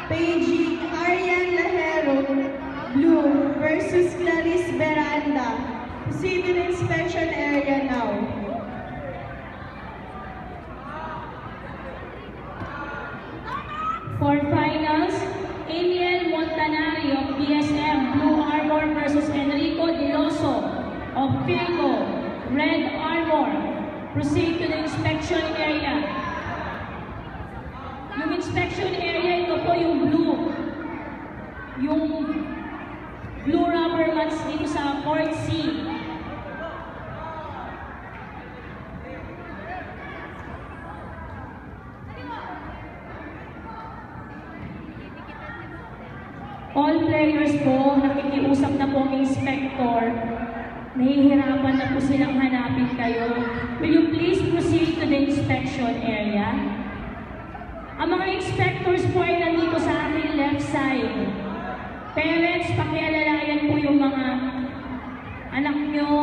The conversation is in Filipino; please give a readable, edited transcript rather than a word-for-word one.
Paging Arian Lahero, blue, versus Clarice Beranda. Proceed to the inspection area now. For finals, Ariel Montanari of BSM Blue Armor versus Enrico Deloso of Philco Red Armor. Proceed to the inspection area. Yung inspection area, ito po yung blue. Yung blue rubber mats dito sa Court C. All players po, nakikiusap na po ang inspector. Nahihirapan na po silang hanapin kayo. Will you please proceed to the inspection area? Ang mga inspectors po ay nandito sa aking left side. Parents, pakialalayan po yung mga anak nyo,